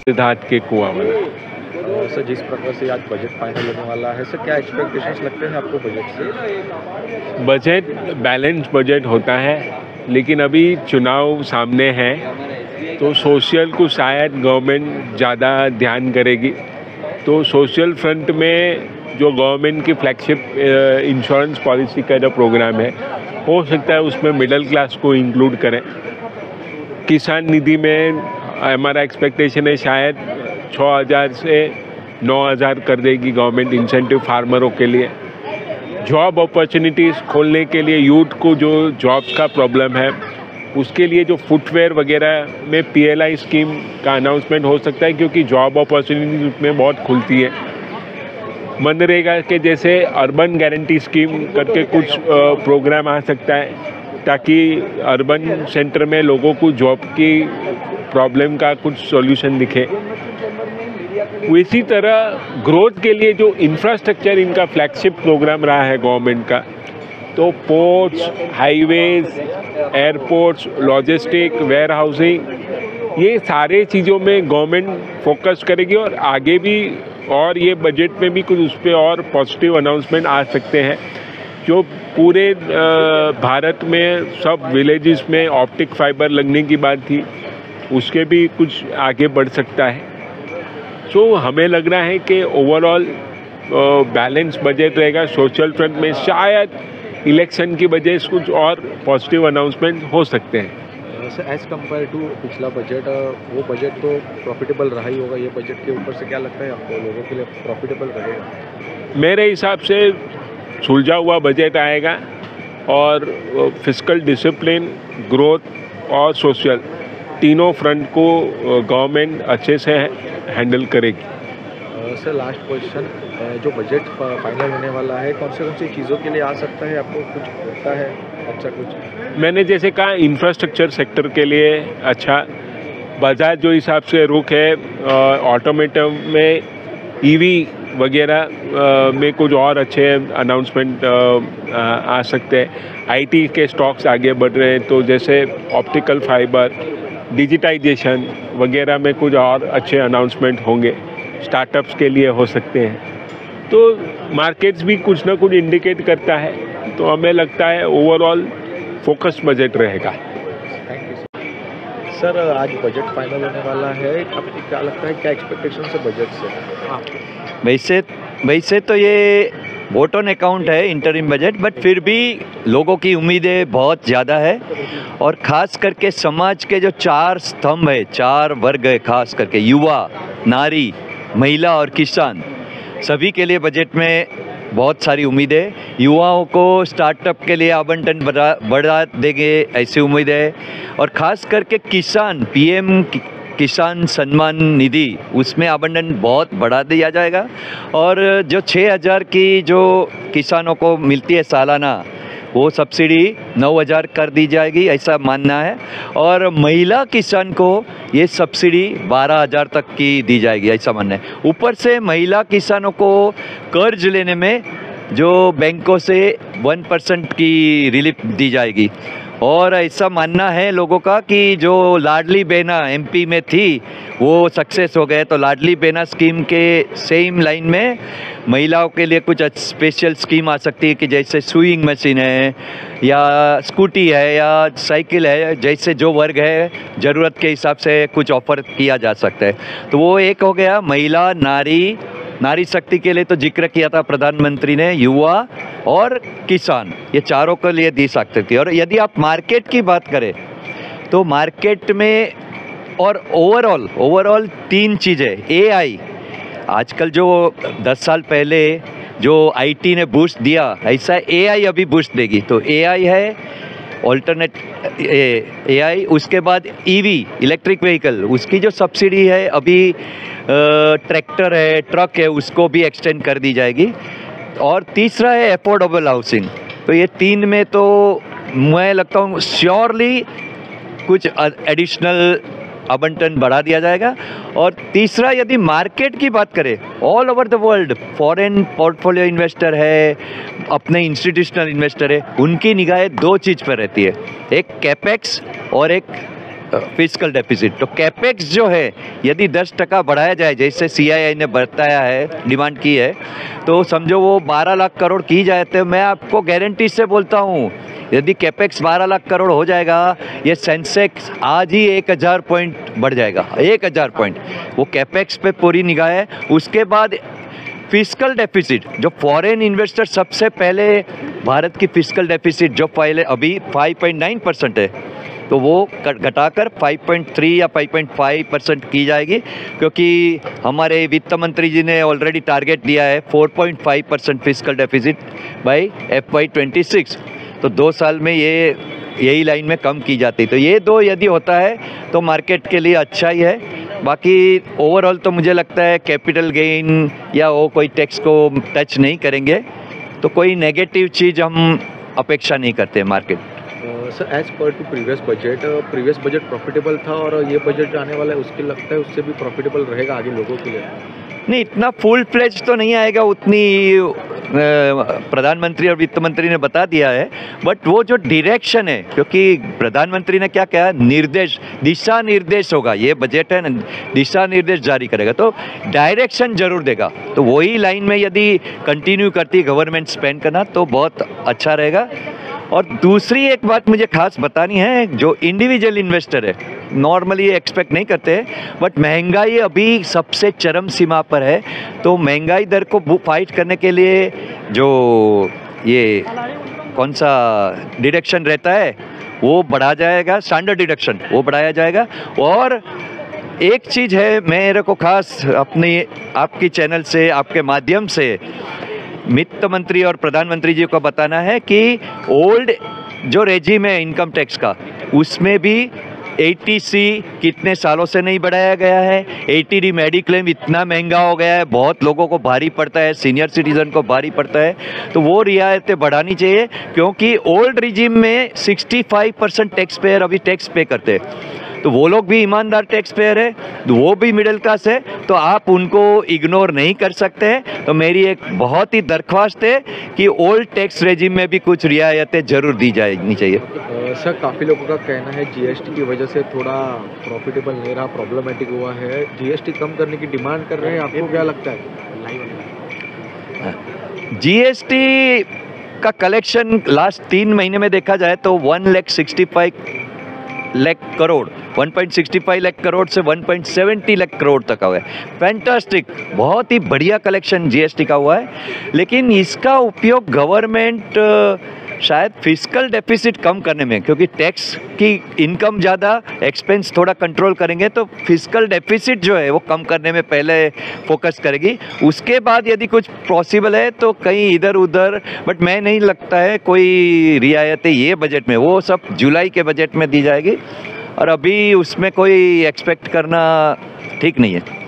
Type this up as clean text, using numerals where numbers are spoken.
सिद्धार्थ के कुआं वाला। सर जिस प्रकार से आज बजट फाइनल होने वाला है, सर क्या एक्सपेक्टेशंस लगते हैं आपको बजट से? बजट बैलेंस बजट होता है, लेकिन अभी चुनाव सामने है तो सोशल को शायद गवर्नमेंट ज़्यादा ध्यान करेगी। तो सोशल फ्रंट में जो गवर्नमेंट की फ्लैगशिप इंश्योरेंस पॉलिसी का जो प्रोग्राम है, हो सकता है उसमें मिडिल क्लास को इंक्लूड करें। किसान निधि में हमारा एक्सपेक्टेशन है शायद 6,000 से 9,000 कर देगी गवर्नमेंट इंसेंटिव फार्मरों के लिए। जॉब अपॉर्चुनिटीज़ खोलने के लिए यूथ को जो जॉब्स का प्रॉब्लम है उसके लिए जो फुटवेयर वगैरह में PLI स्कीम का अनाउंसमेंट हो सकता है, क्योंकि जॉब अपॉर्चुनिटीज उसमें बहुत खुलती है। मनरेगा के जैसे अर्बन गारंटी स्कीम करके कुछ प्रोग्राम आ सकता है ताकि अर्बन सेंटर में लोगों को जॉब की प्रॉब्लम का कुछ सॉल्यूशन दिखे। इसी तरह ग्रोथ के लिए जो इंफ्रास्ट्रक्चर इनका फ्लैगशिप प्रोग्राम रहा है गवर्नमेंट का, तो ports, highways, airports, logistic, warehousing, ये सारे चीज़ों में गवर्नमेंट फोकस करेगी और आगे भी, और ये बजट में भी कुछ उस पर और पॉजिटिव अनाउंसमेंट आ सकते हैं जो पूरे भारत में सब विलेजेस में ऑप्टिक फाइबर लगने की बात थी, उसके भी कुछ आगे बढ़ सकता है। सो हमें लग रहा है कि ओवरऑल बैलेंस बजट रहेगा। सोशल फ्रंट में शायद इलेक्शन की वजह से कुछ और पॉजिटिव अनाउंसमेंट हो सकते हैं। सर एज कम्पेयर टू पिछला बजट, वो बजट तो प्रॉफिटेबल रहा ही होगा, ये बजट के ऊपर से क्या लगता है आपको, लोगों के लिए प्रॉफिटेबल रहेगा? मेरे हिसाब से सुलझा हुआ बजट आएगा और फिस्कल डिसिप्लिन, ग्रोथ और सोशल तीनों फ्रंट को गवर्नमेंट अच्छे से हैंडल करेगी। सर लास्ट क्वेश्चन, जो बजट फाइनल होने वाला है कौन सी चीज़ों के लिए आ सकता है, आपको कुछ लगता है अच्छा? कुछ मैंने जैसे कहा इंफ्रास्ट्रक्चर सेक्टर के लिए अच्छा, बाजार जो हिसाब से रुख है, ऑटोमेटिव में EV वगैरह में कुछ और अच्छे अनाउंसमेंट आ सकते हैं। IT के स्टॉक्स आगे बढ़ रहे हैं, तो जैसे ऑप्टिकल फाइबर, डिजिटाइजेशन वगैरह में कुछ और अच्छे अनाउंसमेंट होंगे, स्टार्टअप्स के लिए हो सकते हैं। तो मार्केट्स भी कुछ ना कुछ इंडिकेट करता है, तो हमें लगता है ओवरऑल फोकस बजट रहेगा। Thank you sir. आज बजट फाइनल होने वाला है, आपको क्या लगता है, क्या एक्सपेक्टेशन है बजट से? हाँ, वैसे तो ये वोट ऑन अकाउंट है इंटरिम बजट, बट फिर भी लोगों की उम्मीदें बहुत ज़्यादा है और ख़ास करके समाज के जो 4 स्तंभ है, 4 वर्ग है, खास करके युवा, नारी, महिला और किसान, सभी के लिए बजट में बहुत सारी उम्मीदें। युवाओं को स्टार्टअप के लिए आवंटन बढ़ा देंगे ऐसी उम्मीद है, और ख़ास करके किसान, PM किसान सम्मान निधि, उसमें आवंटन बहुत बढ़ा दिया जाएगा और जो 6,000 की जो किसानों को मिलती है सालाना, वो सब्सिडी 9,000 कर दी जाएगी ऐसा मानना है, और महिला किसान को ये सब्सिडी 12,000 तक की दी जाएगी ऐसा मानना है। ऊपर से महिला किसानों को कर्ज लेने में जो बैंकों से 1% की रिलीफ दी जाएगी, और ऐसा मानना है लोगों का कि जो लाडली बहना MP में थी वो सक्सेस हो गए, तो लाडली बहना स्कीम के सेम लाइन में महिलाओं के लिए कुछ स्पेशल स्कीम आ सकती है कि जैसे सुइंग मशीन है या स्कूटी है या साइकिल है, जैसे जो वर्ग है ज़रूरत के हिसाब से कुछ ऑफर किया जा सकता है। तो वो एक हो गया महिला, नारी शक्ति के लिए तो जिक्र किया था प्रधानमंत्री ने, युवा और किसान, ये चारों के लिए दी सकती थी। और यदि आप मार्केट की बात करें तो मार्केट में और ओवरऑल 3 चीज़ें, AI, आजकल जो 10 साल पहले जो IT ने बूस्ट दिया, ऐसा AI अभी बूस्ट देगी। तो AI है, ऑल्टरनेट AI, उसके बाद EV इलेक्ट्रिक व्हीकल, उसकी जो सब्सिडी है अभी ट्रैक्टर है, ट्रक है, उसको भी एक्सटेंड कर दी जाएगी। और तीसरा है अफोर्डेबल हाउसिंग। तो ये 3 में तो मैं लगता हूँ श्योरली कुछ एडिशनल आवंटन बढ़ा दिया जाएगा। और तीसरा, यदि मार्केट की बात करें, all over the world foreign portfolio investor है, अपने इंस्टीट्यूशनल इन्वेस्टर है, उनकी निगाहें 2 चीज़ पर रहती है, एक कैपेक्स और एक फिस्कल डेफिसिट। तो कैपेक्स जो है यदि 10% बढ़ाया जाए, जैसे CII ने बताया है, डिमांड की है, तो समझो वो 12 लाख करोड़ की जाए, तो मैं आपको गारंटी से बोलता हूँ यदि कैपेक्स 12 लाख करोड़ हो जाएगा, ये सेंसेक्स आज ही 1000 पॉइंट बढ़ जाएगा, 1000 पॉइंट। वो कैपेक्स पे पूरी निगाह है। उसके बाद फिस्कल डेफिसिट, जो फॉरेन इन्वेस्टर सबसे पहले भारत की फिस्कल डेफिसिट जो पहले अभी 5.9% है, तो वो घटाकर 5.3 या 5.5% की जाएगी, क्योंकि हमारे वित्त मंत्री जी ने ऑलरेडी टारगेट दिया है 4.5% फिस्कल डेफिसिट बाय FY26। तो 2 साल में ये यही लाइन में कम की जाती। तो ये दो यदि होता है तो मार्केट के लिए अच्छा ही है। बाकी ओवरऑल तो मुझे लगता है कैपिटल गेन या वो कोई टैक्स को टच नहीं करेंगे, तो कोई नेगेटिव चीज़ हम अपेक्षा नहीं करते market. Sir, as per to previous budget profitable था, और ये बजट आने वाला है उसके लगता है उससे भी प्रॉफिटेबल रहेगा आगे लोगों के लिए? नहीं, इतना फुल फ्लेज तो नहीं आएगा, उतनी प्रधानमंत्री और वित्त मंत्री ने बता दिया है, बट वो जो डायरेक्शन है, क्योंकि प्रधानमंत्री ने क्या कहा, निर्देश, दिशा निर्देश होगा, ये बजट है ना, दिशा निर्देश जारी करेगा, तो डायरेक्शन जरूर देगा। तो वही लाइन में यदि कंटिन्यू करती गवर्नमेंट स्पेंड करना तो बहुत अच्छा रहेगा। और दूसरी एक बात मुझे खास बतानी है, जो इंडिविजुअल इन्वेस्टर है नॉर्मली एक्सपेक्ट नहीं करते, बट महंगाई अभी सबसे चरम सीमा पर है, तो महंगाई दर को फाइट करने के लिए जो ये कौन सा डिडक्शन रहता है वो बढ़ा जाएगा, स्टैंडर्ड डिडक्शन वो बढ़ाया जाएगा। और एक चीज़ है, मेरे को खास अपनी आपकी चैनल से, आपके माध्यम से वित्त मंत्री और प्रधानमंत्री जी को बताना है कि ओल्ड जो रेजिम है इनकम टैक्स का, उसमें भी 80C कितने सालों से नहीं बढ़ाया गया है। 80D मेडिक्लेम इतना महंगा हो गया है, बहुत लोगों को भारी पड़ता है, सीनियर सिटीजन को भारी पड़ता है, तो वो रियायतें बढ़ानी चाहिए, क्योंकि ओल्ड रेजिम में 65% टैक्स पेयर अभी टैक्स पे करते हैं, तो वो लोग भी ईमानदार टैक्स पेयर है, तो वो भी मिडिल क्लास है, तो आप उनको इग्नोर नहीं कर सकते हैं। तो मेरी एक बहुत ही दरख्वास्त है कि ओल्ड टैक्स रेजिम में भी कुछ रियायतें जरूर दी जानी चाहिए। सर, काफ़ी लोगों का कहना है GST की वजह से थोड़ा प्रॉफिटेबल नहीं रहा, प्रॉब्लमेटिक हुआ है, GST कम करने की डिमांड कर रहे हैं, आपको क्या लगता है? GST का कलेक्शन लास्ट 3 महीने में देखा जाए तो 1,65 लाख करोड़, 1.65 लाख करोड़ से 1.70 लाख करोड़ तक हुआ है। फैंटास्टिक, बहुत ही बढ़िया कलेक्शन GST का हुआ है, लेकिन इसका उपयोग गवर्नमेंट शायद फिस्कल डेफिसिट कम करने में, क्योंकि टैक्स की इनकम ज़्यादा, एक्सपेंस थोड़ा कंट्रोल करेंगे, तो फिस्कल डेफिसिट जो है वो कम करने में पहले फोकस करेगी। उसके बाद यदि कुछ पॉसिबल है तो कहीं इधर उधर, बट मैं नहीं लगता है कोई रियायतें ये बजट में, वो सब जुलाई के बजट में दी जाएगी, और अभी उसमें कोई एक्सपेक्ट करना ठीक नहीं है।